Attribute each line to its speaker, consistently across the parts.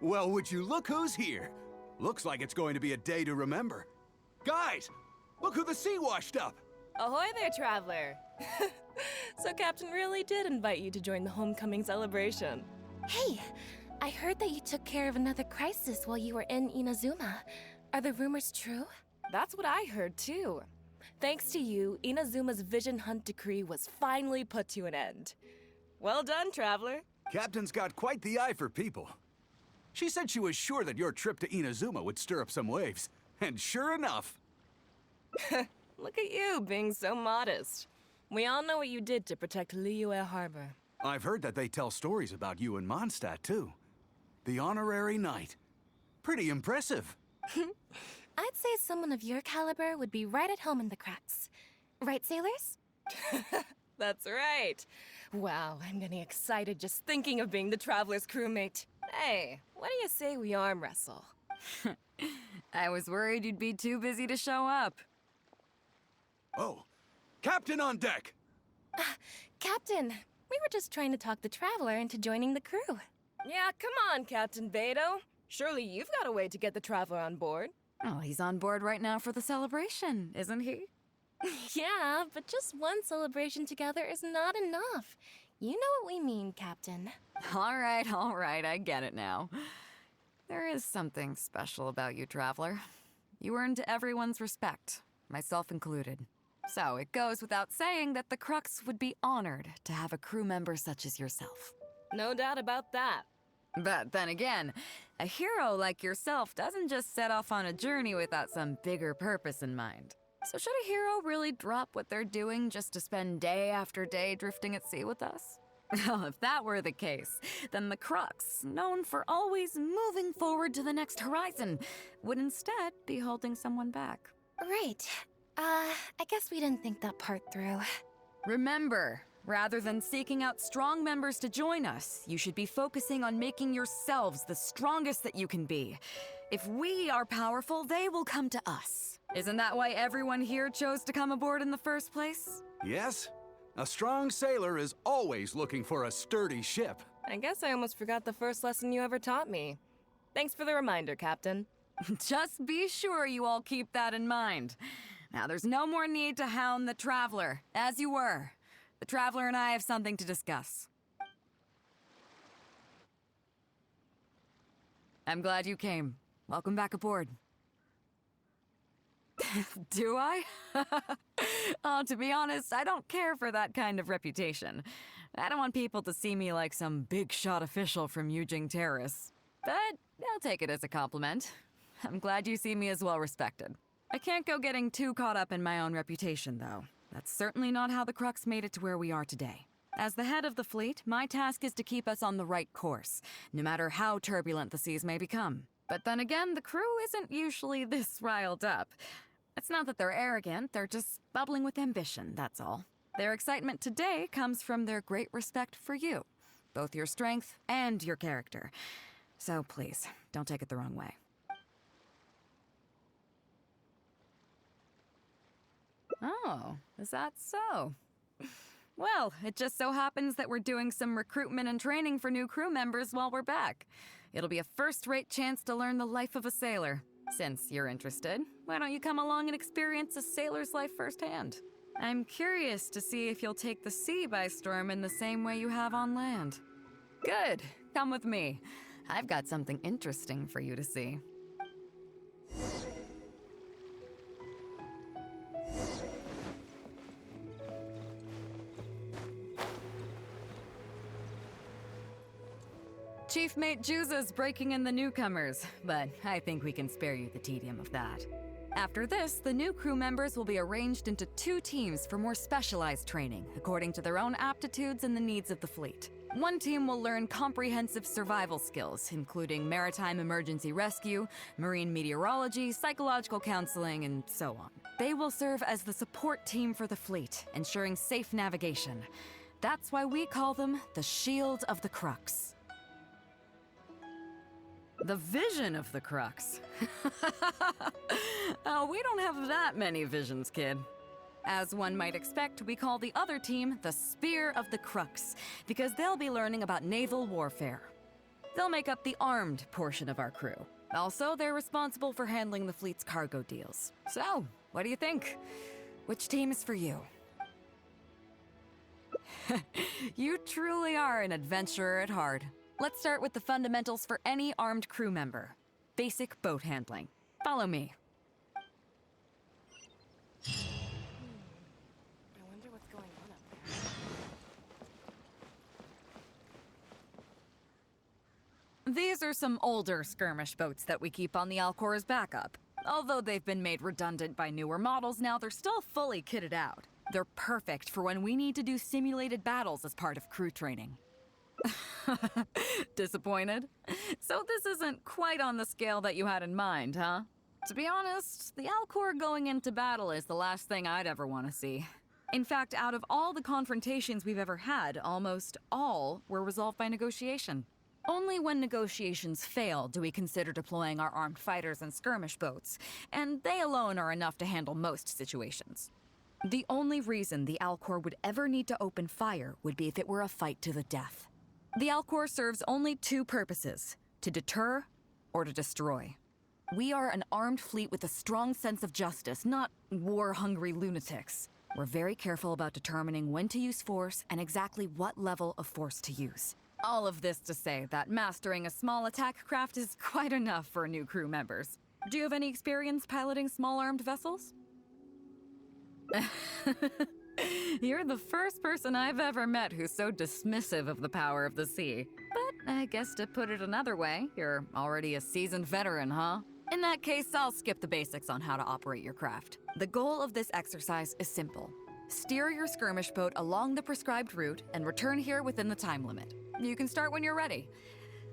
Speaker 1: Well, would you look who's here? Looks like it's going to be a day to remember. Guys, look who the sea washed up!
Speaker 2: Ahoy there, traveler! So Captain really did invite you to join the homecoming celebration.
Speaker 3: Hey, I heard that you took care of another crisis while you were in Inazuma. Are the rumors true?
Speaker 2: That's what I heard too. Thanks to you, Inazuma's Vision Hunt decree was finally put to an end. Well done, traveler.
Speaker 1: Captain's got quite the eye for people. She said she was sure that your trip to Inazuma would stir up some waves. And sure enough...
Speaker 2: Look at you, being so modest. We all know what you did to protect Liyue Harbor.
Speaker 1: I've heard that they tell stories about you in Mondstadt, too. The honorary knight. Pretty impressive.
Speaker 3: I'd say someone of your caliber would be right at home in the cracks. Right, sailors?
Speaker 2: That's right. Wow, I'm getting excited just thinking of being the Traveler's crewmate. Hey, what do you say we arm wrestle?
Speaker 4: I was worried you'd be too busy to show up.
Speaker 1: Oh, Captain on deck!
Speaker 3: Captain, we were just trying to talk the Traveler into joining the crew.
Speaker 2: Yeah, come on, Captain Beidou. Surely you've got a way to get the Traveler on board.
Speaker 4: Oh, he's on board right now for the celebration, isn't he?
Speaker 3: Yeah, but just one celebration together is not enough. You know what we mean, Captain.
Speaker 4: All right, I get it now. There is something special about you, Traveler. You earned everyone's respect, myself included. So it goes without saying that the Crux would be honored to have a crew member such as yourself.
Speaker 2: No doubt about that.
Speaker 4: But then again, a hero like yourself doesn't just set off on a journey without some bigger purpose in mind. So should a hero really drop what they're doing just to spend day after day drifting at sea with us? Well, if that were the case, then the Crux, known for always moving forward to the next horizon, would instead be holding someone back.
Speaker 3: Right. I guess we didn't think that part through.
Speaker 4: Remember, rather than seeking out strong members to join us, you should be focusing on making yourselves the strongest that you can be. If we are powerful, they will come to us. Isn't that why everyone here chose to come aboard in the first place?
Speaker 1: Yes? A strong sailor is always looking for a sturdy ship.
Speaker 2: I guess I almost forgot the first lesson you ever taught me. Thanks for the reminder, Captain.
Speaker 4: Just be sure you all keep that in mind. Now, there's no more need to hound the Traveler, as you were. The Traveler and I have something to discuss. I'm glad you came. Welcome back aboard. Do I? Oh, to be honest, I don't care for that kind of reputation. I don't want people to see me like some big shot official from Yujing Terrace. But I'll take it as a compliment. I'm glad you see me as well respected. I can't go getting too caught up in my own reputation, though. That's certainly not how the Crux made it to where we are today. As the head of the fleet, my task is to keep us on the right course, no matter how turbulent the seas may become. But then again, the crew isn't usually this riled up. It's not that they're arrogant, they're just bubbling with ambition, that's all. Their excitement today comes from their great respect for you, both your strength and your character. So please, don't take it the wrong way. Oh, is that so? Well, it just so happens that we're doing some recruitment and training for new crew members while we're back. It'll be a first-rate chance to learn the life of a sailor. Since you're interested, why don't you come along and experience a sailor's life firsthand? I'm curious to see if you'll take the sea by storm in the same way you have on land. Good, come with me. I've got something interesting for you to see. Chief Mate Juza's breaking in the newcomers, but I think we can spare you the tedium of that. After this, the new crew members will be arranged into 2 teams for more specialized training, according to their own aptitudes and the needs of the fleet. One team will learn comprehensive survival skills, including maritime emergency rescue, marine meteorology, psychological counseling, and so on. They will serve as the support team for the fleet, ensuring safe navigation. That's why we call them the Shield of the Crux. The vision of the Crux. Oh, we don't have that many visions, kid. As one might expect, we call the other team the Spear of the Crux, because they'll be learning about naval warfare. They'll make up the armed portion of our crew. Also, they're responsible for handling the fleet's cargo deals. So, what do you think? Which team is for you? You truly are an adventurer at heart. Let's start with the fundamentals for any armed crew member. Basic boat handling. Follow me.
Speaker 2: I wonder what's going on up there.
Speaker 4: These are some older skirmish boats that we keep on the Alcor as backup. Although they've been made redundant by newer models now, they're still fully kitted out. They're perfect for when we need to do simulated battles as part of crew training. Disappointed? So this isn't quite on the scale that you had in mind, huh? To be honest, the Alcor going into battle is the last thing I'd ever want to see. In fact, out of all the confrontations we've ever had, almost all were resolved by negotiation. Only when negotiations fail do we consider deploying our armed fighters and skirmish boats, and they alone are enough to handle most situations. The only reason the Alcor would ever need to open fire would be if it were a fight to the death. The Alcor serves only two purposes: to deter or to destroy. We are an armed fleet with a strong sense of justice, not war-hungry lunatics. We're very careful about determining when to use force and exactly what level of force to use. All of this to say that mastering a small attack craft is quite enough for new crew members. Do you have any experience piloting small armed vessels? You're the first person I've ever met who's so dismissive of the power of the sea. But I guess to put it another way, you're already a seasoned veteran, huh? In that case, I'll skip the basics on how to operate your craft. The goal of this exercise is simple. Steer your skirmish boat along the prescribed route and return here within the time limit. You can start when you're ready.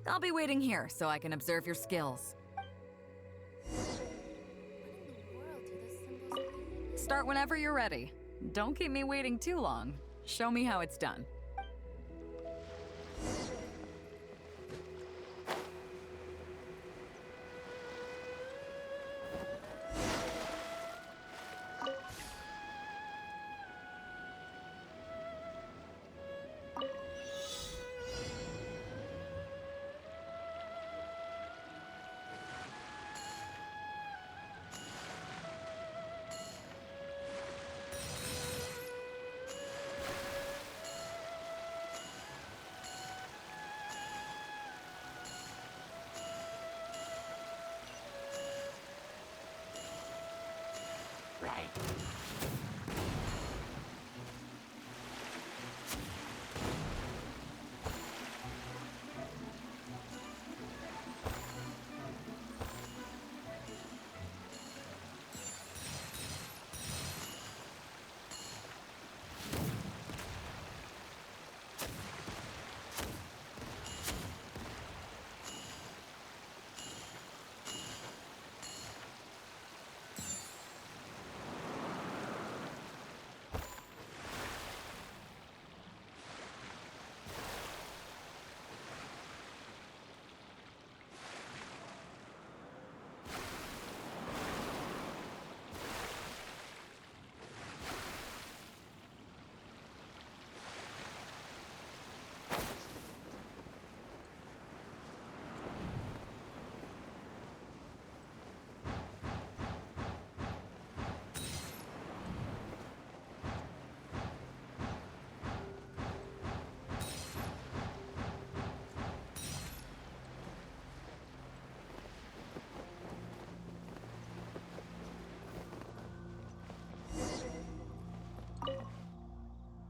Speaker 4: I'll be waiting here so I can observe your skills. Start whenever you're ready. Don't keep me waiting too long. Show me how it's done.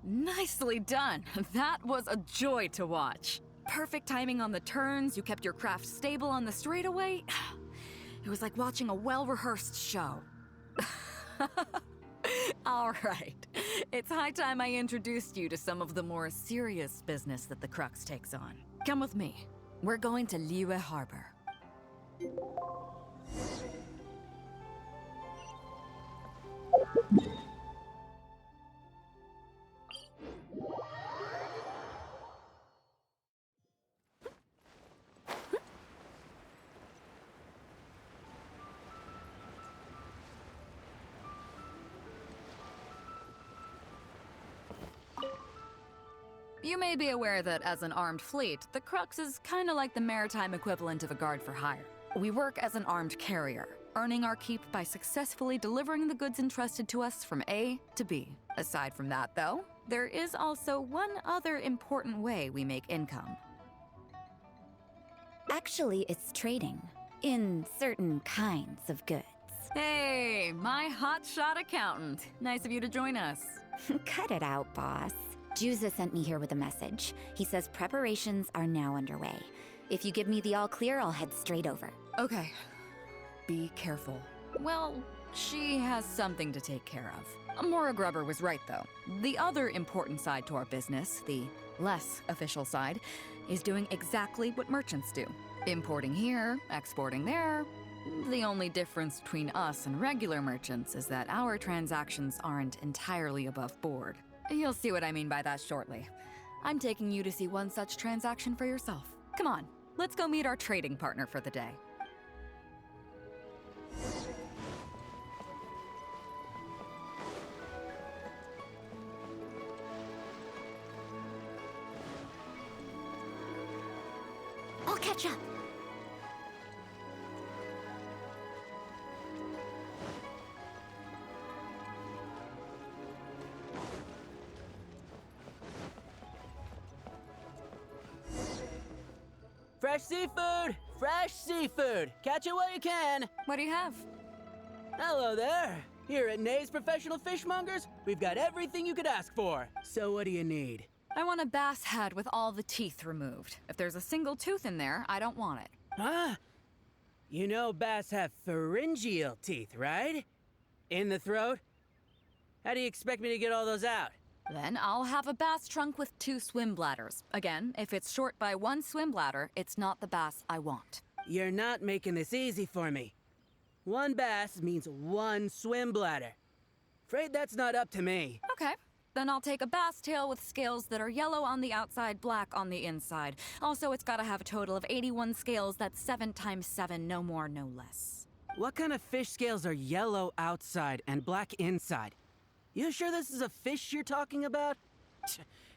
Speaker 4: Nicely done. That was a joy to watch. Perfect timing on the turns, you kept your craft stable on the straightaway. It was like watching a well-rehearsed show. All right. It's high time I introduced you to some of the more serious business that the Crux takes on. Come with me. We're going to Liyue Harbor. You may be aware that as an armed fleet, the Crux is kinda like the maritime equivalent of a guard for hire. We work as an armed carrier, earning our keep by successfully delivering the goods entrusted to us from A to B. Aside from that, though, there is also one other important way we make income.
Speaker 5: Actually, it's trading. In certain kinds of goods.
Speaker 4: Hey, my hotshot accountant. Nice of you to join us.
Speaker 5: Cut it out, boss. Juza sent me here with a message. He says preparations are now underway. If you give me the all clear, I'll head straight over.
Speaker 4: Okay. Be careful. Well, she has something to take care of. Mora Grubber was right, though. The other important side to our business, the less official side, is doing exactly what merchants do. Importing here, exporting there. The only difference between us and regular merchants is that our transactions aren't entirely above board. You'll see what I mean by that shortly. I'm taking you to see one such transaction for yourself. Come on, let's go meet our trading partner for the day.
Speaker 5: I'll catch up.
Speaker 6: Fresh seafood! Fresh seafood! Catch it while you can!
Speaker 4: What do you have?
Speaker 6: Hello there! Here at Nay's Professional Fishmongers, we've got everything you could ask for. So what do you need?
Speaker 4: I want a bass head with all the teeth removed. If there's a single tooth in there, I don't want it.
Speaker 6: Huh? You know bass have pharyngeal teeth, right? In the throat? How do you expect me to get all those out?
Speaker 4: Then I'll have a bass trunk with 2 swim bladders. Again, if it's short by 1 swim bladder, it's not the bass I want.
Speaker 6: You're not making this easy for me. 1 bass means 1 swim bladder. Afraid that's not up to me.
Speaker 4: Okay. Then I'll take a bass tail with scales that are yellow on the outside, black on the inside. Also, it's gotta have a total of 81 scales. That's 7 times 7, no more, no less.
Speaker 6: What kind of fish scales are yellow outside and black inside? You sure this is a fish you're talking about?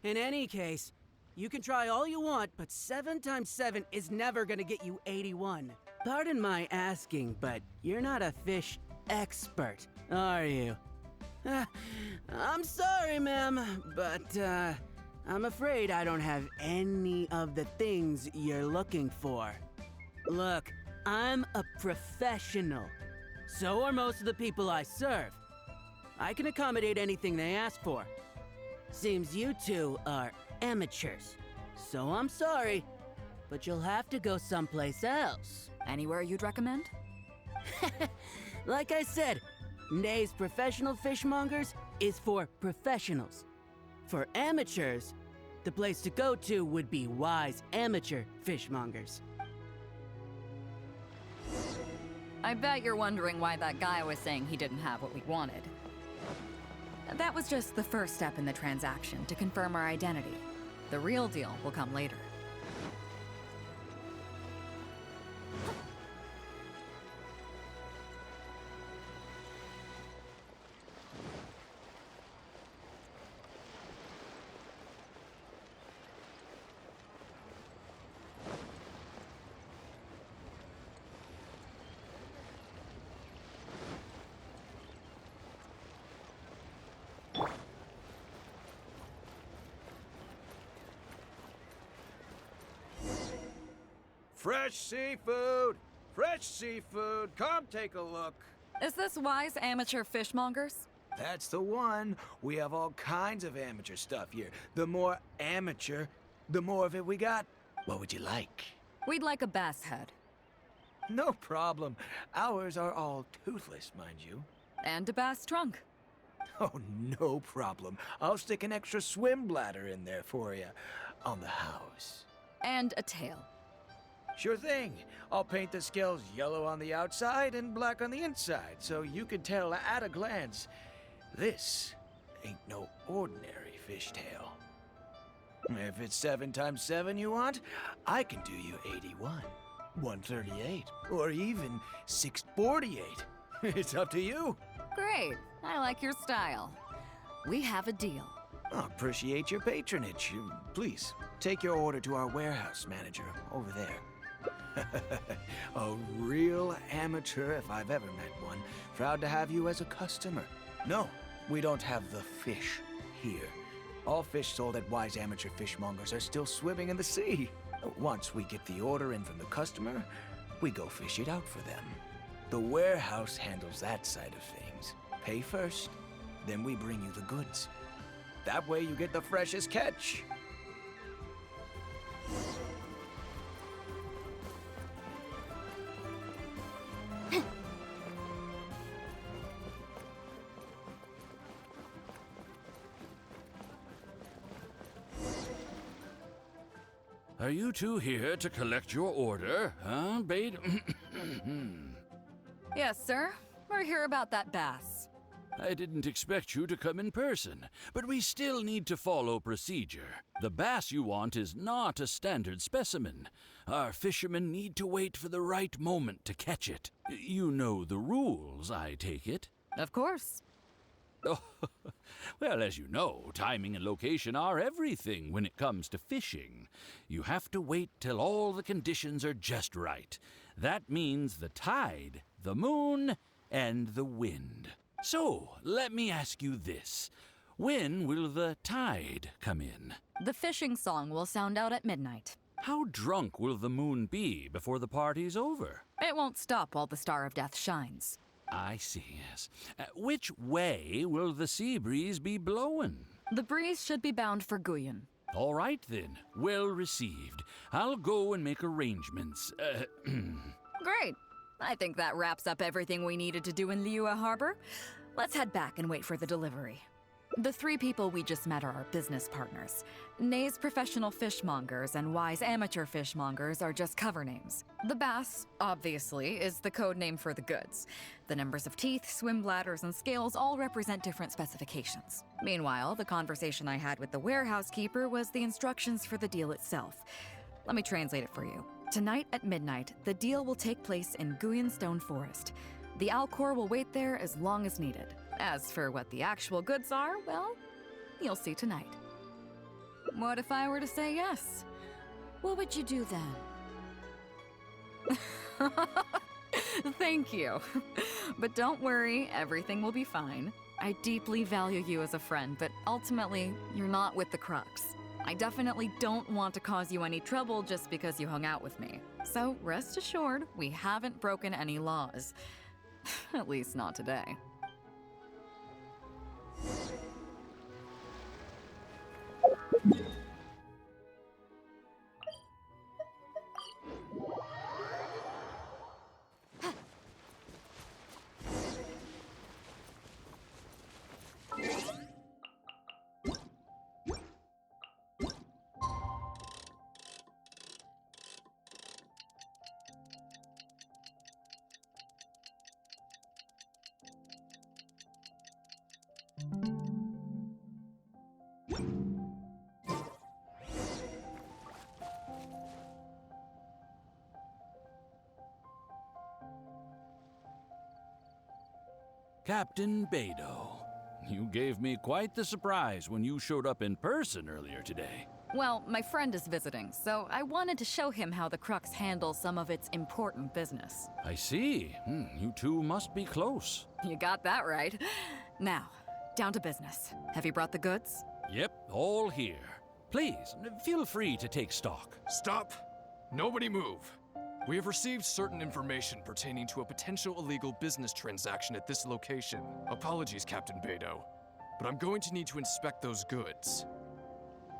Speaker 6: In any case, you can try all you want, but 7 times 7 is never gonna get you 81. Pardon my asking, but you're not a fish expert, are you? I'm sorry, ma'am, but I'm afraid I don't have any of the things you're looking for. Look, I'm a professional. So are most of the people I serve. I can accommodate anything they ask for. Seems you two are amateurs. So I'm sorry, but you'll have to go someplace else.
Speaker 4: Anywhere you'd recommend?
Speaker 6: Like I said, Nay's Professional Fishmongers is for professionals. For amateurs, the place to go to would be Wise Amateur Fishmongers.
Speaker 4: I bet you're wondering why that guy was saying he didn't have what we wanted. That was just the first step in the transaction to confirm our identity. The real deal will come later.
Speaker 7: Fresh seafood! Fresh seafood! Come take a look.
Speaker 4: Is this Wise Amateur Fishmongers?
Speaker 7: That's the one. We have all kinds of amateur stuff here. The more amateur, the more of it we got. What would you like?
Speaker 4: We'd like a bass head.
Speaker 7: No problem. Ours are all toothless, mind you.
Speaker 4: And a bass trunk.
Speaker 7: Oh, no problem. I'll stick an extra swim bladder in there for you. On the house.
Speaker 4: And a tail.
Speaker 7: Sure thing. I'll paint the scales yellow on the outside and black on the inside, so you can tell at a glance, this ain't no ordinary fishtail. If it's 7 times 7 you want, I can do you 81, 138, or even 648. It's up to you.
Speaker 4: Great. I like your style. We have a deal.
Speaker 7: I appreciate your patronage. Please, take your order to our warehouse manager over there. A real amateur if I've ever met one. Proud to have you as a customer. No, we don't have the fish here. All fish sold at Wise Amateur Fishmongers are still swimming in the sea. Once we get the order in from the customer, we go fish it out for them. The warehouse handles that side of things. Pay first, then we bring you the goods. That way you get the freshest catch.
Speaker 8: Are you two here to collect your order, huh, Beidou?
Speaker 4: Yes, sir. We're here about that bass.
Speaker 8: I didn't expect you to come in person, but we still need to follow procedure. The bass you want is not a standard specimen. Our fishermen need to wait for the right moment to catch it. You know the rules, I take it?
Speaker 4: Of course.
Speaker 8: Oh, well, as you know, timing and location are everything when it comes to fishing. You have to wait till all the conditions are just right. That means the tide, the moon, and the wind. So, let me ask you this. When will the tide come in?
Speaker 4: The fishing song will sound out at midnight.
Speaker 8: How drunk will the moon be before the party's over?
Speaker 4: It won't stop while the Star of Death shines.
Speaker 8: I see, yes. Which way will the sea breeze be blowing?
Speaker 4: The breeze should be bound for Guyan.
Speaker 8: All right, then. Well received. I'll go and make arrangements.
Speaker 4: Great. I think that wraps up everything we needed to do in Liyue Harbor. Let's head back and wait for the delivery. The three people we just met are our business partners. Nay's professional fishmongers and Wise amateur fishmongers are just cover names. The bass, obviously, is the code name for the goods. The numbers of teeth, swim bladders, and scales all represent different specifications. Meanwhile, the conversation I had with the warehouse keeper was the instructions for the deal itself. Let me translate it for you. Tonight at midnight, the deal will take place in Guyan Stone Forest. The Alcor will wait there as long as needed. As for what the actual goods are, well, you'll see tonight. What if I were to say yes?
Speaker 5: What would you do then?
Speaker 4: Thank you. But don't worry, everything will be fine. I deeply value you as a friend, but ultimately, you're not with the Crux. I definitely don't want to cause you any trouble just because you hung out with me. So rest assured, we haven't broken any laws. At least not today.
Speaker 8: Captain Beidou, you gave me quite the surprise when you showed up in person earlier today.
Speaker 4: Well, my friend is visiting, so I wanted to show him how the Crux handles some of its important business.
Speaker 8: I see. You two must be close.
Speaker 4: You got that right. Now, down to business. Have you brought the goods?
Speaker 8: Yep, all here. Please, feel free to take stock.
Speaker 9: Stop! Nobody move! We have received certain information pertaining to a potential illegal business transaction at this location. Apologies, Captain Beidou, but I'm going to need to inspect those goods.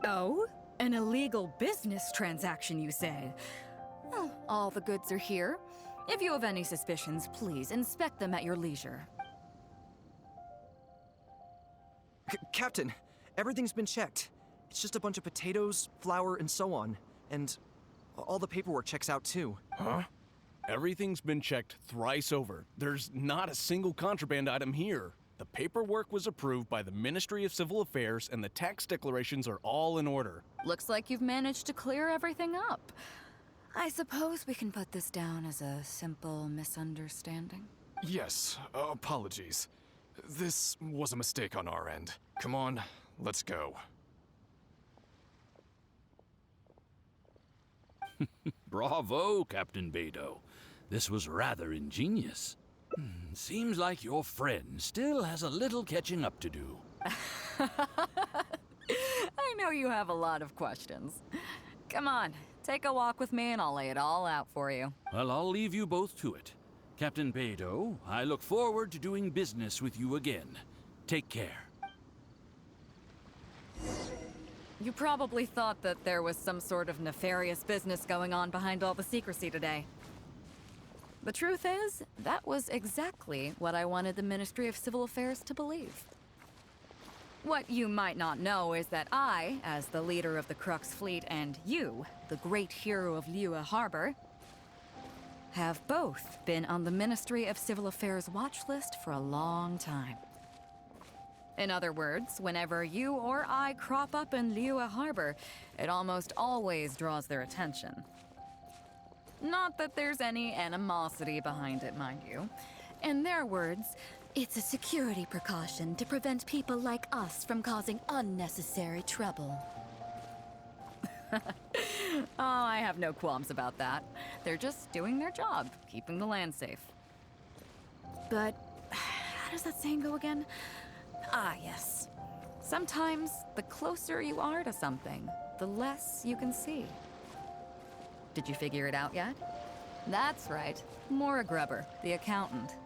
Speaker 4: Oh? An illegal business transaction, you say? Well, all the goods are here. If you have any suspicions, please inspect them at your leisure.
Speaker 10: Captain, everything's been checked. It's just a bunch of potatoes, flour, and so on. And all the paperwork checks out too.
Speaker 11: Huh? Everything's been checked thrice over. There's not a single contraband item here. The paperwork was approved by the Ministry of Civil Affairs and the tax declarations are all in order.
Speaker 4: Looks like you've managed to clear everything up. I suppose we can put this down as a simple misunderstanding.
Speaker 9: Yes, apologies. This was a mistake on our end. Come on, Let's go.
Speaker 8: Bravo, Captain Beidou. This was rather ingenious. Seems like your friend still has a little catching up to do.
Speaker 4: I know you have a lot of questions. Come on, take a walk with me and I'll lay it all out for you.
Speaker 8: Well, I'll leave you both to it. Captain Beidou, I look forward to doing business with you again. Take care.
Speaker 4: You probably thought that there was some sort of nefarious business going on behind all the secrecy today. The truth is, that was exactly what I wanted the Ministry of Civil Affairs to believe. What you might not know is that I, as the leader of the Crux Fleet, and you, the great hero of Liyue Harbor, have both been on the Ministry of Civil Affairs watch list for a long time. In other words, whenever you or I crop up in Liyue Harbor, it almost always draws their attention. Not that there's any animosity behind it, mind you. In their words,
Speaker 3: It's a security precaution to prevent people like us from causing unnecessary trouble.
Speaker 4: oh, I have no qualms about that. They're just doing their job, keeping the land safe. But how does that saying go again? Ah, yes. Sometimes the closer you are to something, the less you can see. Did you figure it out yet? That's right. Maura Grubber, the accountant.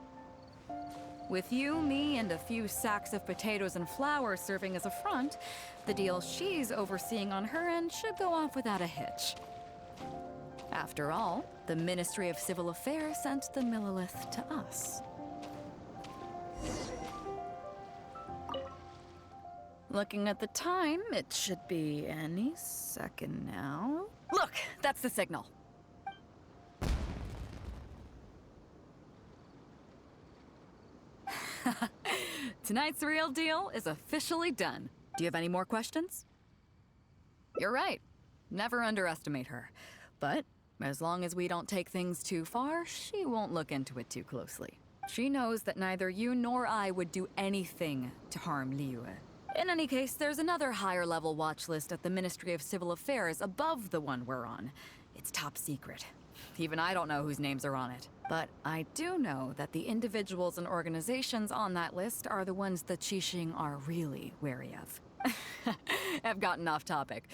Speaker 4: With you, me, and a few sacks of potatoes and flour serving as a front, the deal she's overseeing on her end should go off without a hitch. After all, the Ministry of Civil Affairs sent the Millilith to us. Looking at the time, it should be any second now. Look, that's the signal. Tonight's real deal is officially done. Do you have any more questions? You're right. Never underestimate her. But as long as we don't take things too far, she won't look into it too closely. She knows that neither you nor I would do anything to harm Liyue. In any case, there's another higher-level watch list at the Ministry of Civil Affairs above the one we're on. It's top secret. Even I don't know whose names are on it. But I do know that the individuals and organizations on that list are the ones the Qixing are really wary of. I've gotten off topic.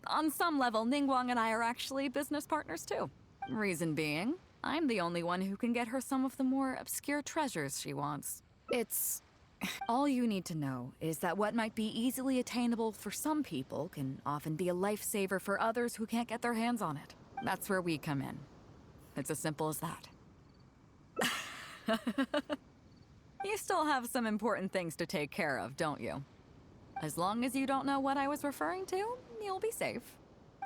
Speaker 4: On some level, Ningguang and I are actually business partners too. Reason being, I'm the only one who can get her some of the more obscure treasures she wants. It's... all you need to know is that what might be easily attainable for some people can often be a lifesaver for others who can't get their hands on it. That's where we come in. It's as simple as that. You still have some important things to take care of, don't you? As long as you don't know what I was referring to, you'll be safe.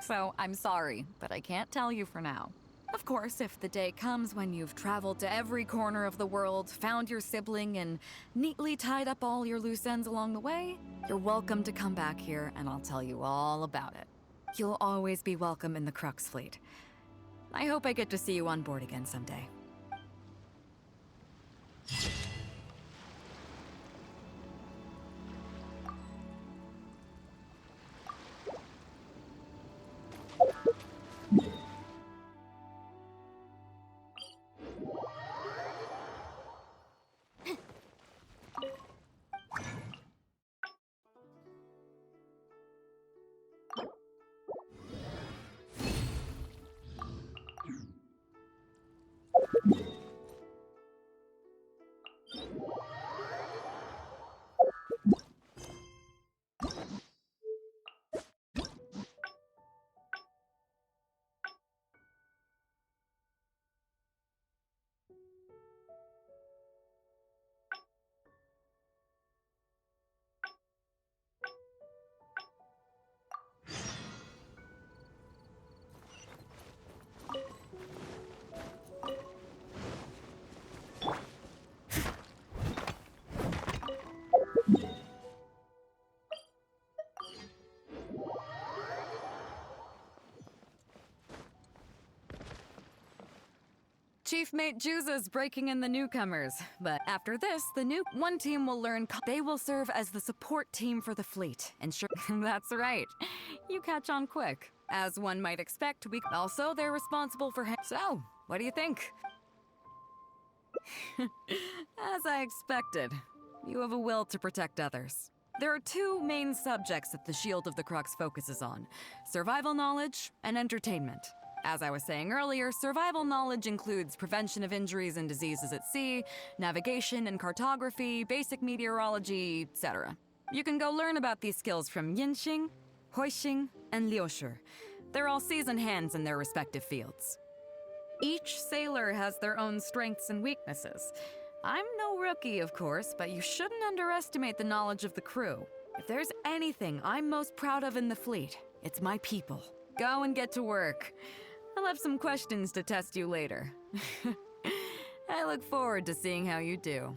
Speaker 4: So, I'm sorry, but I can't tell you for now. Of course, if the day comes when you've traveled to every corner of the world, found your sibling, and neatly tied up all your loose ends along the way, you're welcome to come back here and I'll tell you all about it. You'll always be welcome in the Crux Fleet. I hope I get to see you on board again someday. Chief Mate Juza's breaking in the newcomers, but after this, one team will learn they will serve as the support team for the fleet. And sure, that's right. You catch on quick. As one might expect, they're responsible for So, what do you think? As I expected, you have a will to protect others. There are two main subjects that the Shield of the Crux focuses on: survival knowledge and entertainment. As I was saying earlier, survival knowledge includes prevention of injuries and diseases at sea, navigation and cartography, basic meteorology, etc. You can go learn about these skills from Yinxing, Huixing, and Liushi. They're all seasoned hands in their respective fields. Each sailor has their own strengths and weaknesses. I'm no rookie, of course, but you shouldn't underestimate the knowledge of the crew. If there's anything I'm most proud of in the fleet, it's my people. Go and get to work. I'll have some questions to test you later. I look forward to seeing how you do.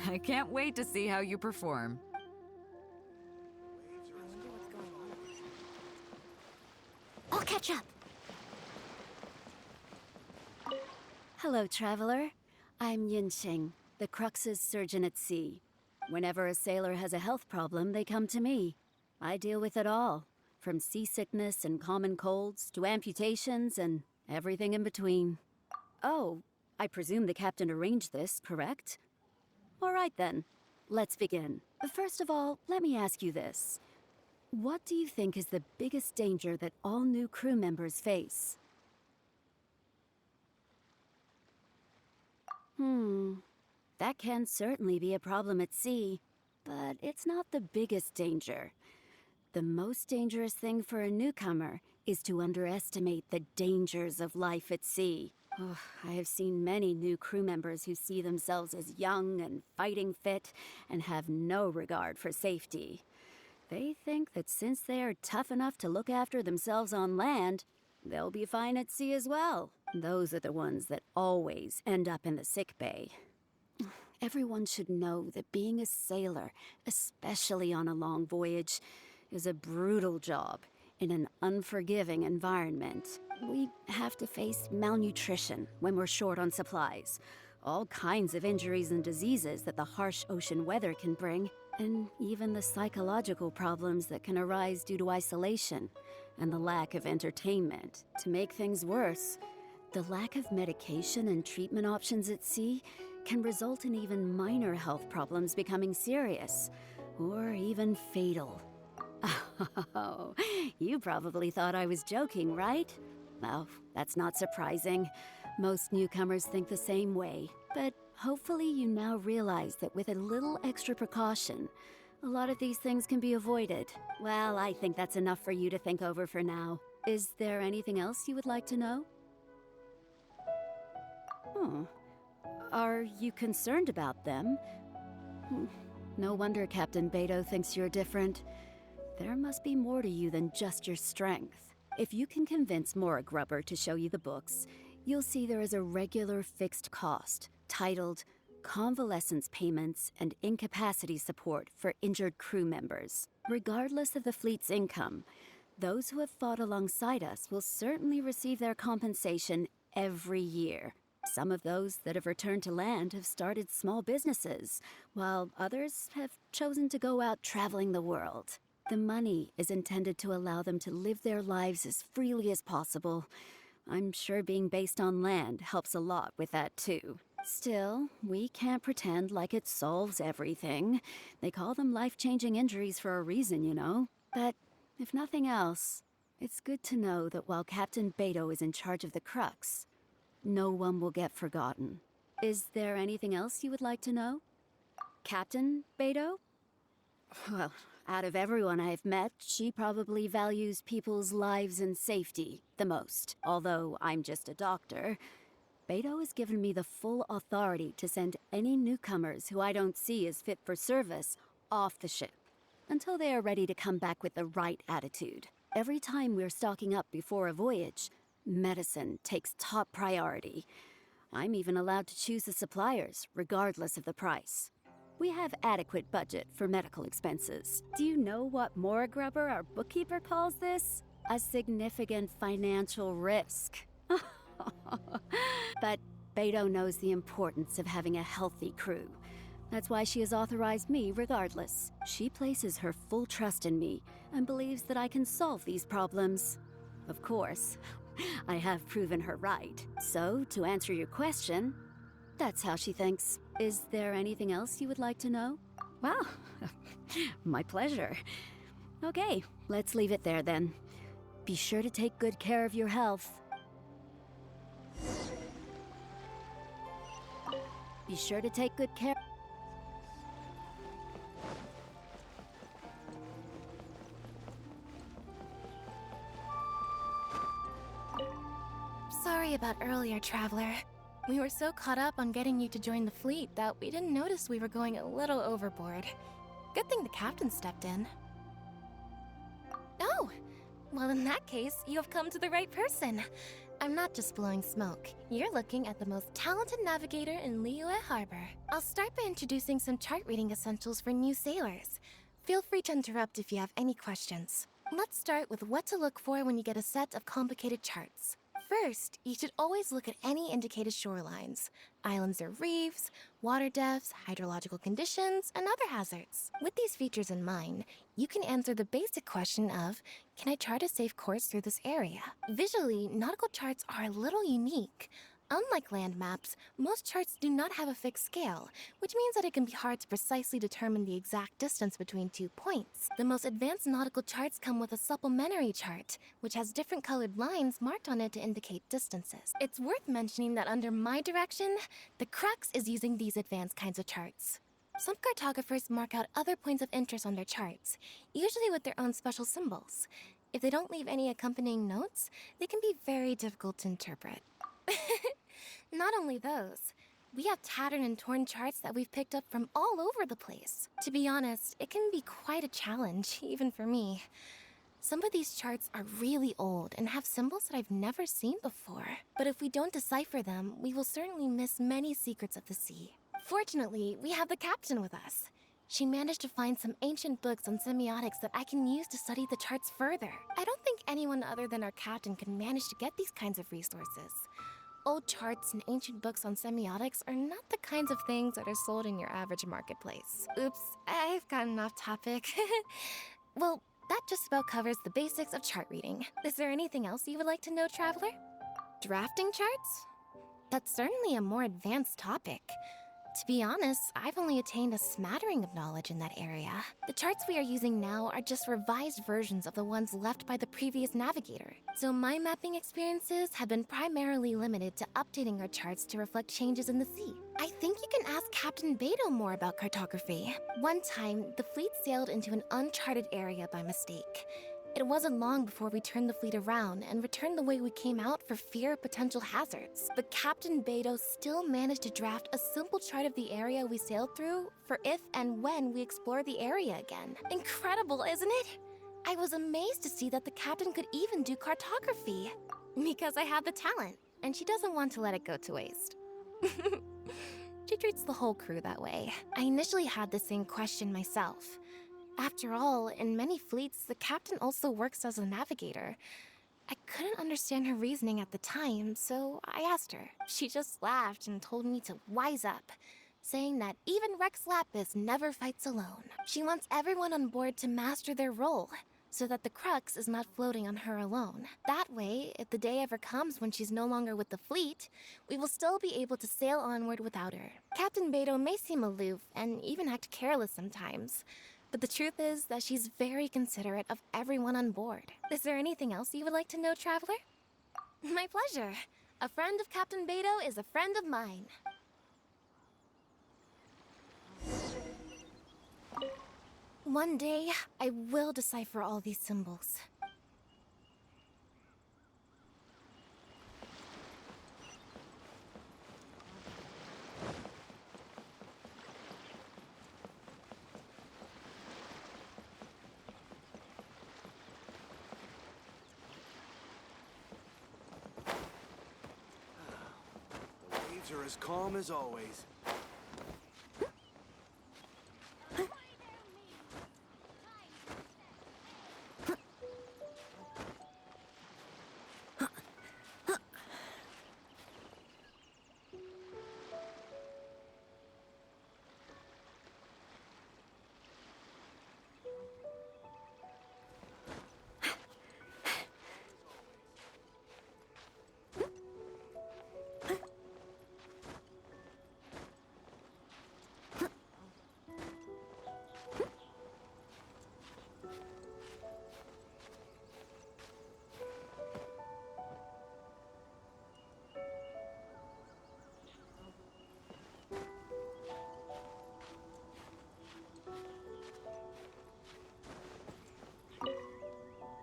Speaker 4: I can't wait to see how you perform.
Speaker 12: I'll catch up. Hello, traveler. I'm Yinxing, the Crux's surgeon at sea. Whenever a sailor has a health problem, they come to me. I deal with it all, from seasickness and common colds to amputations and everything in between. Oh, I presume the captain arranged this, correct? All right then, let's begin. First of all, let me ask you this. What do you think is the biggest danger that all new crew members face? That can certainly be a problem at sea, but it's not the biggest danger. The most dangerous thing for a newcomer is to underestimate the dangers of life at sea. Oh, I have seen many new crew members who see themselves as young and fighting fit and have no regard for safety. They think that since they are tough enough to look after themselves on land, they'll be fine at sea as well. Those are the ones that always end up in the sick bay. Everyone should know that being a sailor, especially on a long voyage, is a brutal job in an unforgiving environment. We have to face malnutrition when we're short on supplies, all kinds of injuries and diseases that the harsh ocean weather can bring, and even the psychological problems that can arise due to isolation and the lack of entertainment. To make things worse, the lack of medication and treatment options at sea can result in even minor health problems becoming serious, or even fatal. Oh, you probably thought I was joking, right? Oh, that's not surprising. Most newcomers think the same way, but hopefully you now realize that with a little extra precaution, a lot of these things can be avoided. Well, I think that's enough for you to think over for now. Is there anything else you would like to know? Are you concerned about them? No wonder Captain Beidou thinks you're different. There must be more to you than just your strength. If you can convince Mora Grubber to show you the books, you'll see there is a regular fixed cost, titled Convalescence Payments and Incapacity Support for Injured Crew Members. Regardless of the fleet's income, those who have fought alongside us will certainly receive their compensation every year. Some of those that have returned to land have started small businesses, while others have chosen to go out traveling the world. The money is intended to allow them to live their lives as freely as possible. I'm sure being based on land helps a lot with that too. Still, we can't pretend like it solves everything. They call them life-changing injuries for a reason, you know. But if nothing else, it's good to know that while Captain Beidou is in charge of the Crux, no one will get forgotten. Is there anything else you would like to know? Captain Beidou? Well, out of everyone I've met, she probably values people's lives and safety the most. Although I'm just a doctor, Beidou has given me the full authority to send any newcomers who I don't see as fit for service off the ship, until they are ready to come back with the right attitude. Every time we're stocking up before a voyage, medicine takes top priority. I'm even allowed to choose the suppliers, regardless of the price. We have adequate budget for medical expenses. Do you know what Mora Grubber, our bookkeeper, calls this? A significant financial risk. But Beidou knows the importance of having a healthy crew. That's why she has authorized me regardless. She places her full trust in me and believes that I can solve these problems. Of course, I have proven her right. So, to answer your question, that's how she thinks. Is there anything else you would like to know? Well, my pleasure. Okay, let's leave it there then. Be sure to take good care of your health. Be sure to take good care.
Speaker 3: Sorry about earlier, Traveler. We were so caught up on getting you to join the fleet that we didn't notice we were going a little overboard. Good thing the captain stepped in. Oh! Well, in that case, you have come to the right person. I'm not just blowing smoke. You're looking at the most talented navigator in Liyue Harbor. I'll start by introducing some chart reading essentials for new sailors. Feel free to interrupt if you have any questions. Let's start with what to look for when you get a set of complicated charts. First, you should always look at any indicated shorelines, islands or reefs, water depths, hydrological conditions, and other hazards. With these features in mind, you can answer the basic question of, can I chart a safe course through this area? Visually, nautical charts are a little unique. Unlike land maps, most charts do not have a fixed scale, which means that it can be hard to precisely determine the exact distance between 2 points. The most advanced nautical charts come with a supplementary chart, which has different colored lines marked on it to indicate distances. It's worth mentioning that under my direction, the crux is using these advanced kinds of charts. Some cartographers mark out other points of interest on their charts, usually with their own special symbols. If they don't leave any accompanying notes, they can be very difficult to interpret. Not only those, we have tattered and torn charts that we've picked up from all over the place. To be honest, it can be quite a challenge, even for me. Some of these charts are really old and have symbols that I've never seen before. But if we don't decipher them, we will certainly miss many secrets of the sea. Fortunately, we have the captain with us. She managed to find some ancient books on semiotics that I can use to study the charts further. I don't think anyone other than our captain could manage to get these kinds of resources. Old charts and ancient books on semiotics are not the kinds of things that are sold in your average marketplace. Oops, I've gotten off topic. Well, that just about covers the basics of chart reading. Is there anything else you would like to know, Traveler? Drafting charts? That's certainly a more advanced topic. To be honest, I've only attained a smattering of knowledge in that area. The charts we are using now are just revised versions of the ones left by the previous navigator. So my mapping experiences have been primarily limited to updating our charts to reflect changes in the sea. I think you can ask Captain Beidou more about cartography. One time, the fleet sailed into an uncharted area by mistake. It wasn't long before we turned the fleet around and returned the way we came out for fear of potential hazards. But Captain Beidou still managed to draft a simple chart of the area we sailed through for if and when we explore the area again. Incredible, isn't it? I was amazed to see that the captain could even do cartography. Because I have the talent, and she doesn't want to let it go to waste. She treats the whole crew that way. I initially had the same question myself. After all, in many fleets, the captain also works as a navigator. I couldn't understand her reasoning at the time, so I asked her. She just laughed and told me to wise up, saying that even Rex Lapis never fights alone. She wants everyone on board to master their role, so that the crux is not floating on her alone. That way, if the day ever comes when she's no longer with the fleet, we will still be able to sail onward without her. Captain Beidou may seem aloof and even act careless sometimes, but the truth is that she's very considerate of everyone on board. Is there anything else you would like to know, Traveler? My pleasure. A friend of Captain Beidou is a friend of mine. One day, I will decipher all these symbols.
Speaker 13: The waves are as calm as always.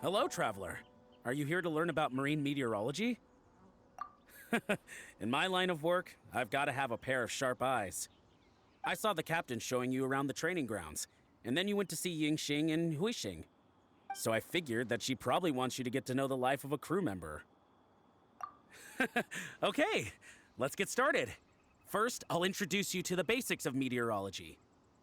Speaker 13: Hello, traveler. Are you here to learn about marine meteorology? In my line of work, I've got to have a pair of sharp eyes. I saw the captain showing you around the training grounds, and then you went to see Yingxing and Huixing. So I figured that she probably wants you to get to know the life of a crew member. Okay, let's get started. First, I'll introduce you to the basics of meteorology.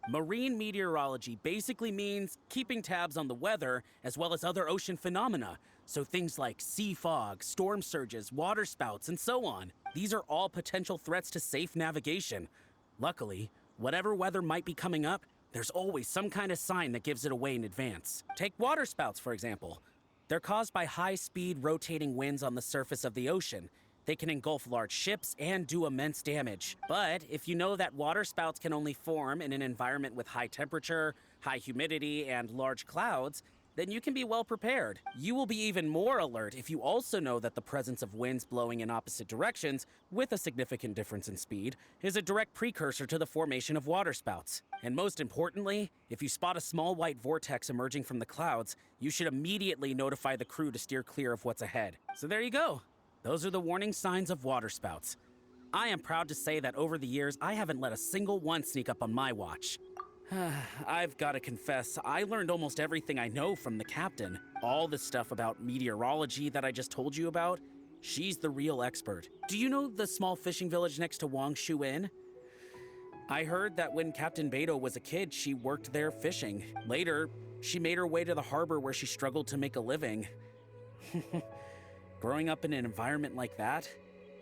Speaker 13: Marine meteorology basically means keeping tabs on the weather as well as other ocean phenomena, so things like sea fog, storm surges, water spouts, and so on. These are all potential threats to safe navigation. Luckily, whatever weather might be coming up, there's always some kind of sign that gives it away in advance. Take water spouts, for example. They're caused by high-speed rotating winds on the surface of the ocean. They can engulf large ships and do immense damage. But if you know that water spouts can only form in an environment with high temperature, high humidity, and large clouds, then you can be well prepared. You will be even more alert if you also know that the presence of winds blowing in opposite directions, with a significant difference in speed, is a direct precursor to the formation of waterspouts. And most importantly, if you spot a small white vortex emerging from the clouds, you should immediately notify the crew to steer clear of what's ahead. So there you go. Those are the warning signs of waterspouts. I am proud to say that over the years, I haven't let a single one sneak up on my watch. I've got to confess, I learned almost everything I know from the captain. All the stuff about meteorology that I just told you about, she's the real expert. Do you know the small fishing village next to Wangshu Inn? I heard that when Captain Beidou was a kid, she worked there fishing. Later, she made her way to the harbor where she struggled to make a living. Growing up in an environment like that,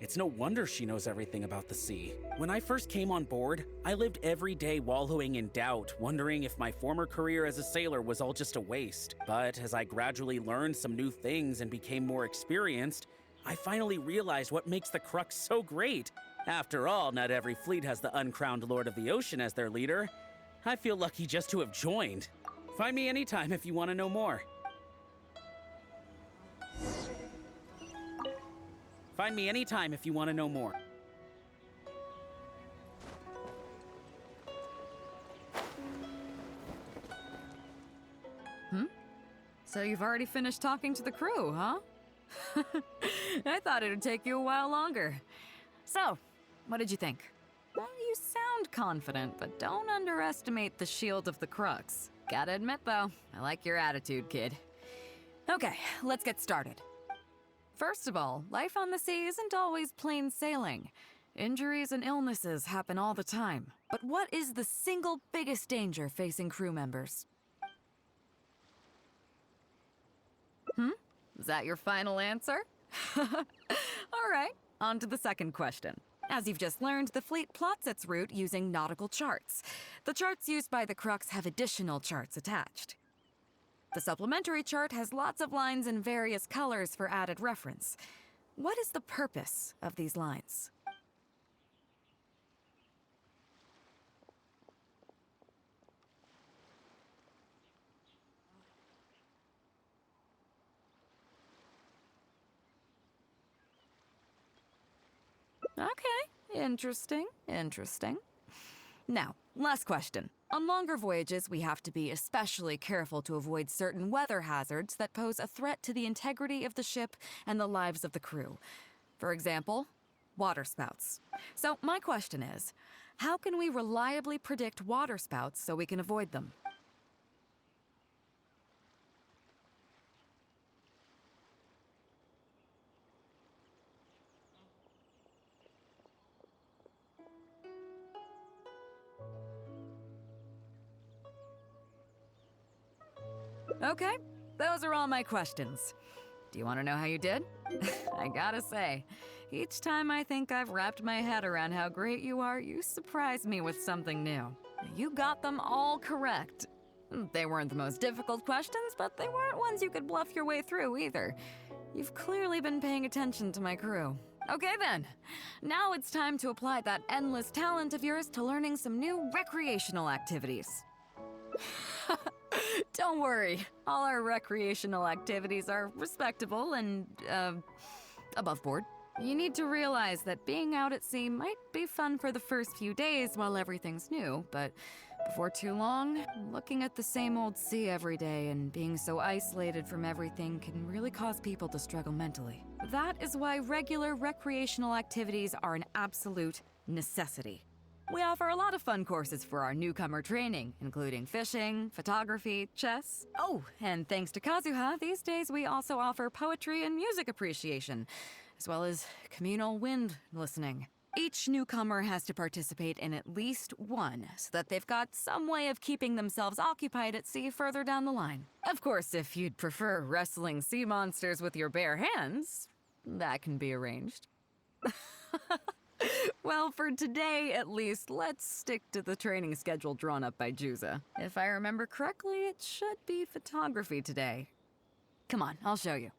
Speaker 13: it's no wonder she knows everything about the sea. When I first came on board, I lived every day wallowing in doubt, wondering if my former career as a sailor was all just a waste. But as I gradually learned some new things and became more experienced, I finally realized what makes the Crux so great. After all, not every fleet has the uncrowned Lord of the Ocean as their leader. I feel lucky just to have joined. Find me anytime if you want to know more. Find me anytime if you want to know more.
Speaker 4: So you've already finished talking to the crew, huh? I thought it would take you a while longer. So, what did you think? Well, you sound confident, but don't underestimate the shield of the Crux. Gotta admit, though, I like your attitude, kid. Okay, let's get started. First of all, life on the sea isn't always plain sailing. Injuries and illnesses happen all the time. But what is the single biggest danger facing crew members? Is that your final answer? All right, on to the second question. As you've just learned, the fleet plots its route using nautical charts. The charts used by the Crux have additional charts attached. The supplementary chart has lots of lines in various colors for added reference. What is the purpose of these lines? Okay, interesting. Now, last question. On longer voyages, we have to be especially careful to avoid certain weather hazards that pose a threat to the integrity of the ship and the lives of the crew. For example, waterspouts. So my question is, how can we reliably predict waterspouts so we can avoid them? Okay, those are all my questions. Do you want to know how you did? I gotta say, each time I think I've wrapped my head around how great you are, you surprise me with something new. You got them all correct. They weren't the most difficult questions, but they weren't ones you could bluff your way through either. You've clearly been paying attention to my crew. Okay then, now it's time to apply that endless talent of yours to learning some new recreational activities. Don't worry, all our recreational activities are respectable and, above board. You need to realize that being out at sea might be fun for the first few days while everything's new, but Before too long, looking at the same old sea every day and being so isolated from everything can really cause people to struggle mentally. That is why regular recreational activities are an absolute necessity. We offer a lot of fun courses for our newcomer training, including fishing, photography, chess. Oh, and thanks to Kazuha, these days we also offer poetry and music appreciation, as well as communal wind listening. Each newcomer has to participate in at least one, so that they've got some way of keeping themselves occupied at sea further down the line. Of course, if you'd prefer wrestling sea monsters with your bare hands, that can be arranged. Well, for today at least, let's stick to the training schedule drawn up by Juza. If I remember correctly, it should be photography today. Come on, I'll show you.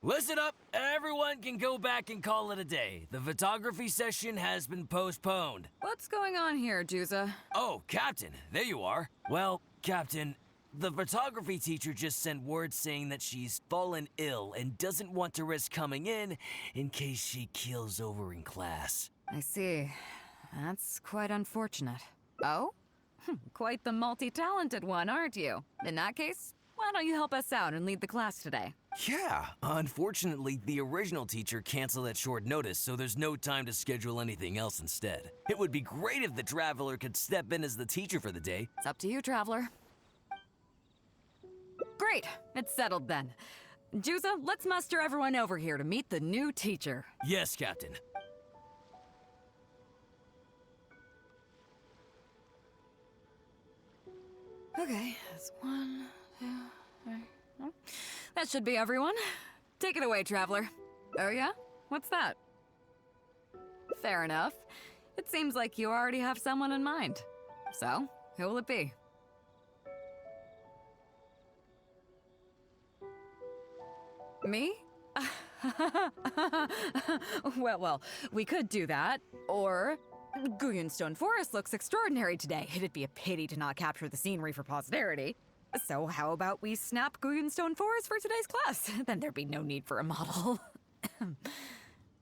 Speaker 14: Listen up, everyone can go back and call it a day. The photography session has been postponed.
Speaker 4: What's going on here, Juza?
Speaker 14: Oh, Captain, there you are. Well, Captain, the photography teacher just sent word saying that she's fallen ill and doesn't want to risk coming in case she keels over in class.
Speaker 4: I see. That's quite unfortunate. Oh? Quite the multi-talented one, aren't you? In that case, why don't you help us out and lead the class today?
Speaker 14: Yeah, unfortunately, the original teacher canceled at short notice, so there's no time to schedule anything else instead. It would be great if the Traveler could step in as the teacher for the day.
Speaker 4: It's up to you, Traveler. Great, it's settled then. Juza, let's muster everyone over here to meet the new teacher.
Speaker 14: Yes, Captain.
Speaker 4: Okay, that's 1, 2, 3. Oh, that should be everyone. Take it away, Traveler. Oh yeah? What's that? Fair enough. It seems like you already have someone in mind. So, who will it be? Me? Well, we could do that. Or, Guyunstone Forest looks extraordinary today. It'd be a pity to not capture the scenery for posterity. So how about we snap Guyunstone Forest for today's class? Then there'd be no need for a model.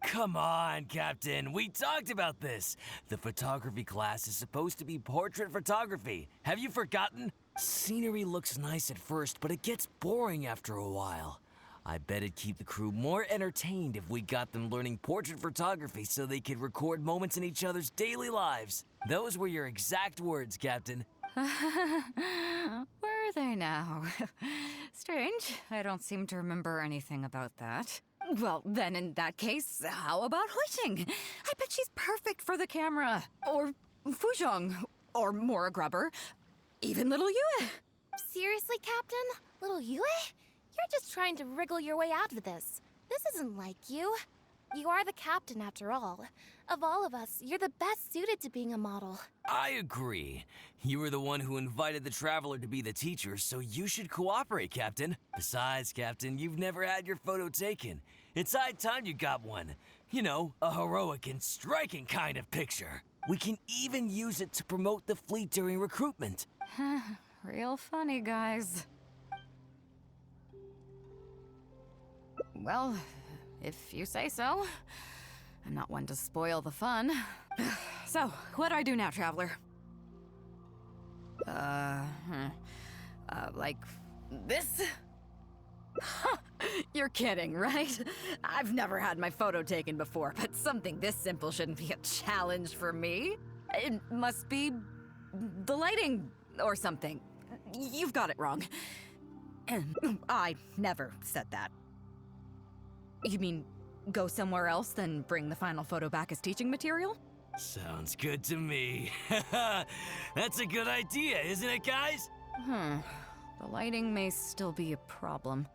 Speaker 14: Come on, Captain. We talked about this. The photography class is supposed to be portrait photography. Have you forgotten? Scenery looks nice at first, but it gets boring after a while. I bet it'd keep the crew more entertained if we got them learning portrait photography so they could record moments in each other's daily lives. Those were your exact words, Captain.
Speaker 4: Were they now? Strange. I don't seem to remember anything about that. Well, then in that case, how about Huixing? I bet she's perfect for the camera. Or Fuzhong. Or Mora Grubber. Even little Yue.
Speaker 3: Seriously, Captain? Little Yue? You're just trying to wriggle your way out of this. This isn't like you. You are the captain, after all. Of all of us, you're the best suited to being a model.
Speaker 14: I agree. You were the one who invited the Traveler to be the teacher, so you should cooperate, Captain. Besides, Captain, you've never had your photo taken. It's high time you got one. You know, a heroic and striking kind of picture. We can even use it to promote the fleet during recruitment.
Speaker 4: Real funny, guys. Well, if you say so. I'm not one to spoil the fun. So, what do I do now, Traveler? Like this? You're kidding, right? I've never had my photo taken before, but something this simple shouldn't be a challenge for me. It must be the lighting or something. You've got it wrong. I never said that. You mean go somewhere else, then bring the final photo back as teaching material?
Speaker 14: Sounds good to me. That's a good idea, isn't it, guys?
Speaker 4: The lighting may still be a problem,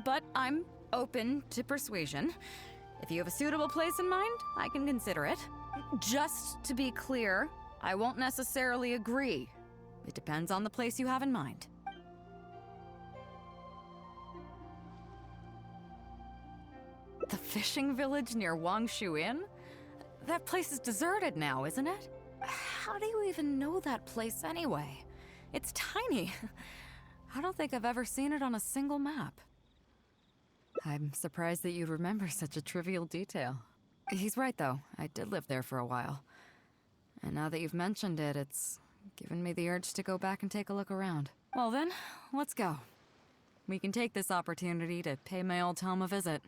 Speaker 4: but I'm open to persuasion. If you have a suitable place in mind, I can consider it. Just to be clear, I won't necessarily agree. It depends on the place you have in mind. The fishing village near Wangshu Inn? That place is deserted now, isn't it? How do you even know that place anyway? It's tiny. I don't think I've ever seen it on a single map. I'm surprised that you'd remember such a trivial detail. He's right, though. I did live there for a while. And now that you've mentioned it, it's given me the urge to go back and take a look around. Well then, let's go. We can take this opportunity to pay my old home a visit.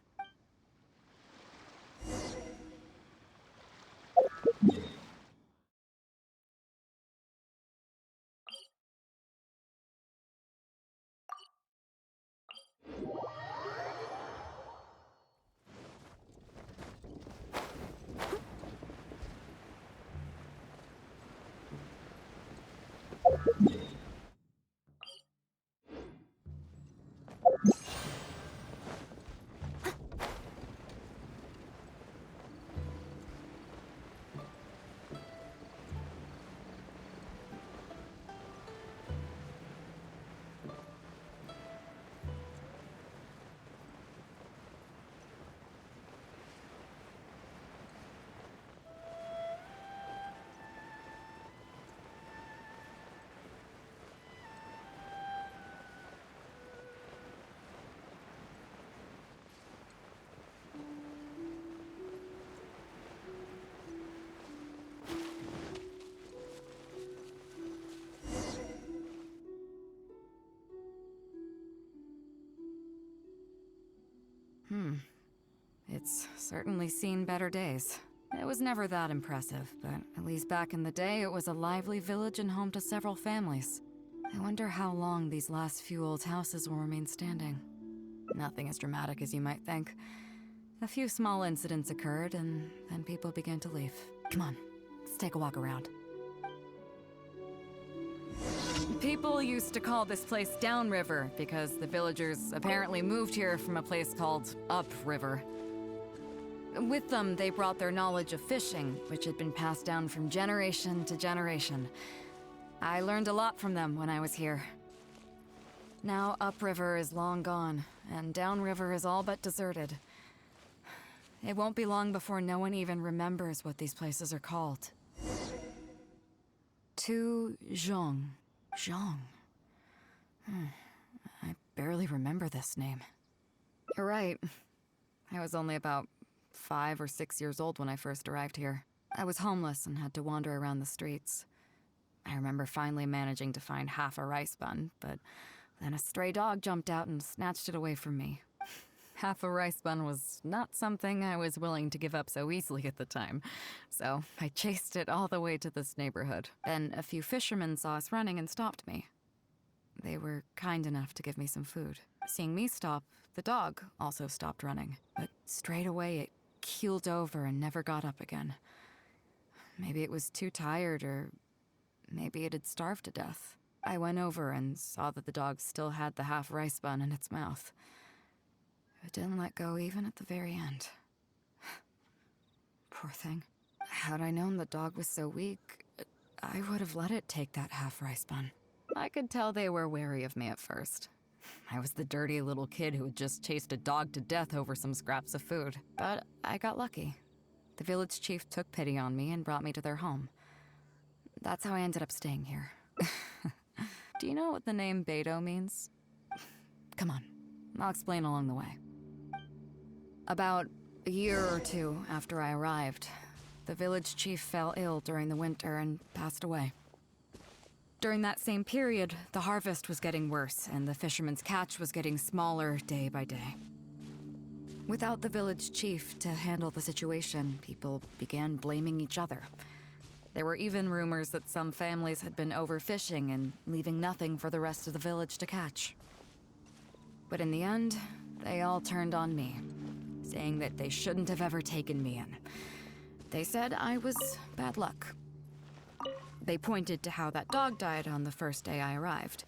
Speaker 4: It's certainly seen better days. It was never that impressive, but at least back in the day, it was a lively village and home to several families. I wonder how long these last few old houses will remain standing. Nothing as dramatic as you might think. A few small incidents occurred, and then people began to leave. Come on, let's take a walk around. People used to call this place Downriver because the villagers apparently moved here from a place called Upriver. With them, they brought their knowledge of fishing, which had been passed down from generation to generation. I learned a lot from them when I was here. Now Upriver is long gone, and Downriver is all but deserted. It won't be long before no one even remembers what these places are called. Tu Zhong. Zhong. I barely remember this name. You're right. I was only about 5 or 6 years old when I first arrived here. I was homeless and had to wander around the streets. I remember finally managing to find half a rice bun, but then a stray dog jumped out and snatched it away from me. Half a rice bun was not something I was willing to give up so easily at the time, so I chased it all the way to this neighborhood. Then a few fishermen saw us running and stopped me. They were kind enough to give me some food. Seeing me stop, the dog also stopped running, but straight away it keeled over and never got up again. Maybe it was too tired, or maybe it had starved to death. I went over and saw that the dog still had the half rice bun in its mouth. It didn't let go even at the very end. Poor thing. Had I known the dog was so weak, I would have let it take that half rice bun. I could tell they were wary of me at first. I was the dirty little kid who had just chased a dog to death over some scraps of food. But I got lucky. The village chief took pity on me and brought me to their home. That's how I ended up staying here. Do you know what the name Beidou means? Come on, I'll explain along the way. About a year or two after I arrived, the village chief fell ill during the winter and passed away. During that same period, the harvest was getting worse, and the fishermen's catch was getting smaller day by day. Without the village chief to handle the situation, people began blaming each other. There were even rumors that some families had been overfishing and leaving nothing for the rest of the village to catch. But in the end, they all turned on me, saying that they shouldn't have ever taken me in. They said I was bad luck. They pointed to how that dog died on the first day I arrived.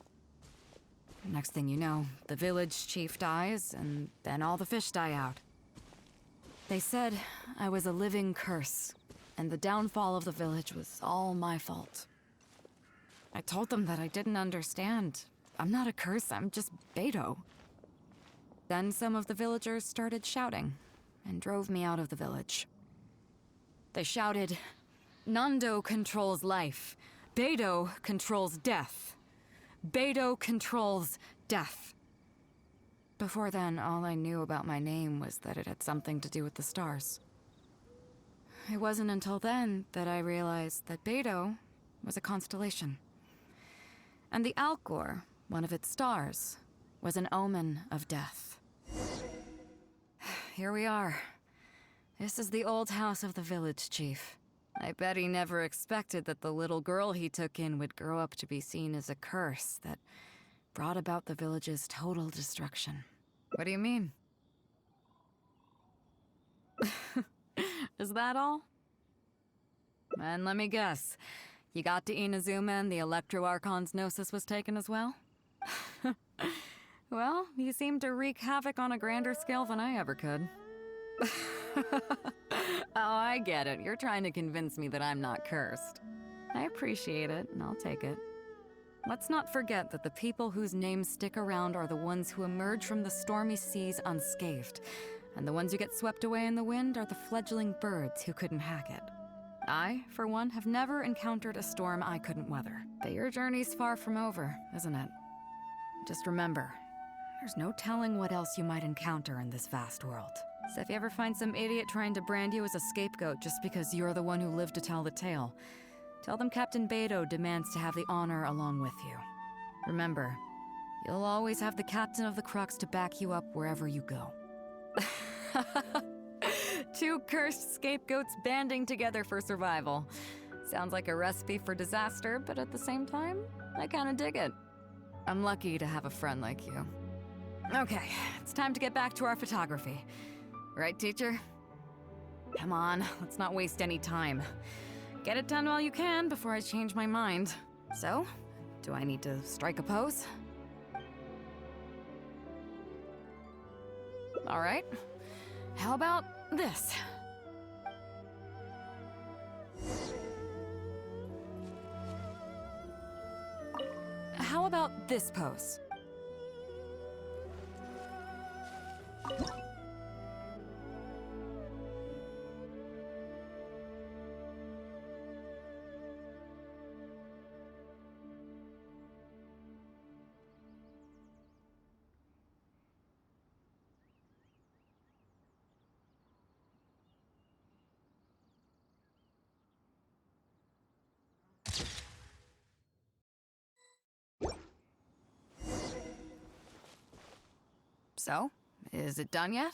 Speaker 4: Next thing you know, the village chief dies, and then all the fish die out. They said I was a living curse, and the downfall of the village was all my fault. I told them that I didn't understand. I'm not a curse, I'm just Beidou. Then some of the villagers started shouting, and drove me out of the village. They shouted, "Nando controls life. Beidou controls death. Beidou controls death." Before then, all I knew about my name was that it had something to do with the stars. It wasn't until then that I realized that Beidou was a constellation. And the Alcor, one of its stars, was an omen of death. Here we are. This is the old house of the village chief. I bet he never expected that the little girl he took in would grow up to be seen as a curse that brought about the village's total destruction. What do you mean? Is that all? And let me guess. You got to Inazuma and the Electro Archon's Gnosis was taken as well? Well, you seem to wreak havoc on a grander scale than I ever could. Oh, I get it. You're trying to convince me that I'm not cursed. I appreciate it, and I'll take it. Let's not forget that the people whose names stick around are the ones who emerge from the stormy seas unscathed, and the ones who get swept away in the wind are the fledgling birds who couldn't hack it. I, for one, have never encountered a storm I couldn't weather. But your journey's far from over, isn't it? Just remember, there's no telling what else you might encounter in this vast world. So if you ever find some idiot trying to brand you as a scapegoat just because you're the one who lived to tell the tale, tell them Captain Beidou demands to have the honor along with you. Remember, you'll always have the captain of the Crux to back you up wherever you go. Two cursed scapegoats banding together for survival. Sounds like a recipe for disaster, but at the same time, I kinda dig it. I'm lucky to have a friend like you. Okay, it's time to get back to our photography. Right, teacher? Come on, let's not waste any time. Get it done while you can before I change my mind. So, do I need to strike a pose? All right. How about this? How about this pose? So, is it done yet?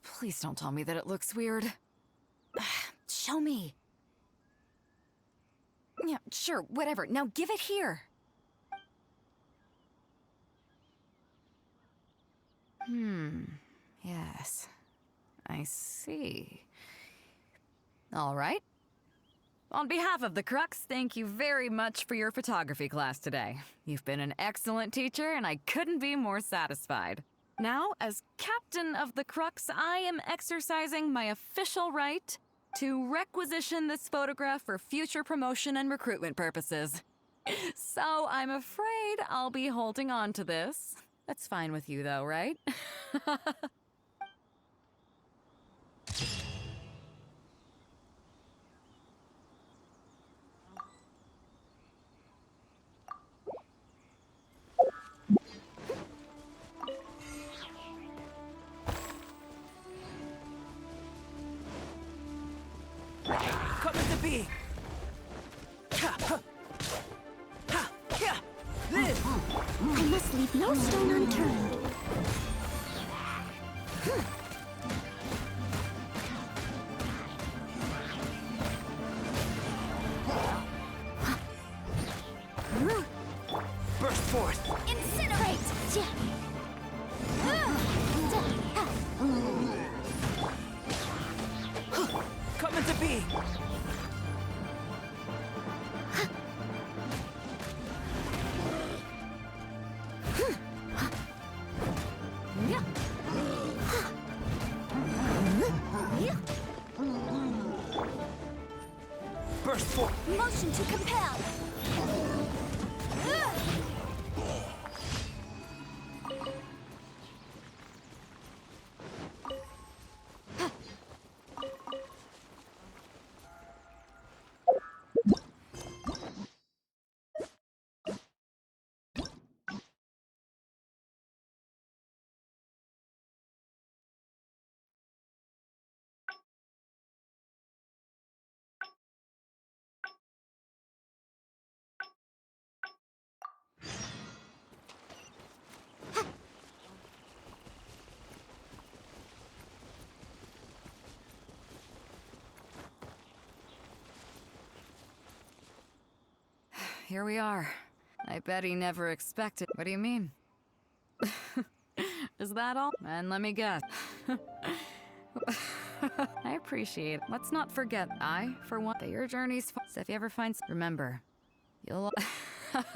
Speaker 4: Please don't tell me that it looks weird. Show me. Yeah, sure, whatever. Now give it here. Yes. I see. All right. On behalf of the Crux, thank you very much for your photography class today. You've been an excellent teacher, and I couldn't be more satisfied. Now, as captain of the Crux, I am exercising my official right to requisition this photograph for future promotion and recruitment purposes. So I'm afraid I'll be holding on to this. That's fine with you, though, right?
Speaker 6: Coming to be! This!
Speaker 3: I must leave no stone unturned.
Speaker 6: Burst forth!
Speaker 3: Incinerate!
Speaker 6: Coming to be! Burst forth!
Speaker 3: Motion to compel!
Speaker 4: here we are. I bet he never expected. What do you mean? Is that all? And let me guess. I appreciate it. Let's not forget, for one, that your journey's so if you ever find remember, you'll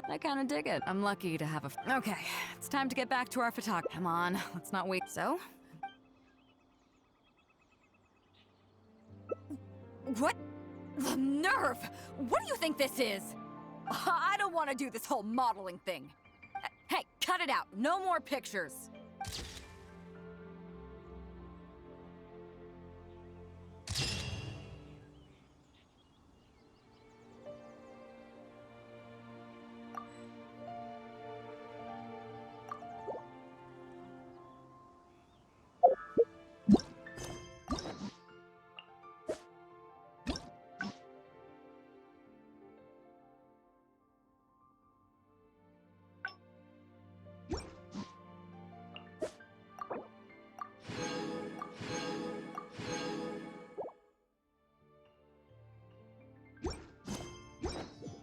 Speaker 4: I kinda dig it. I'm lucky to have a okay, it's time to get back to our photography. Come on, let's not wait. So?
Speaker 15: What? The nerve! What do you think this is? I don't want to do this whole modeling thing. Hey, cut it out. No more pictures.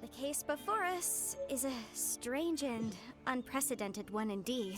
Speaker 16: The case before us is a strange and unprecedented one indeed.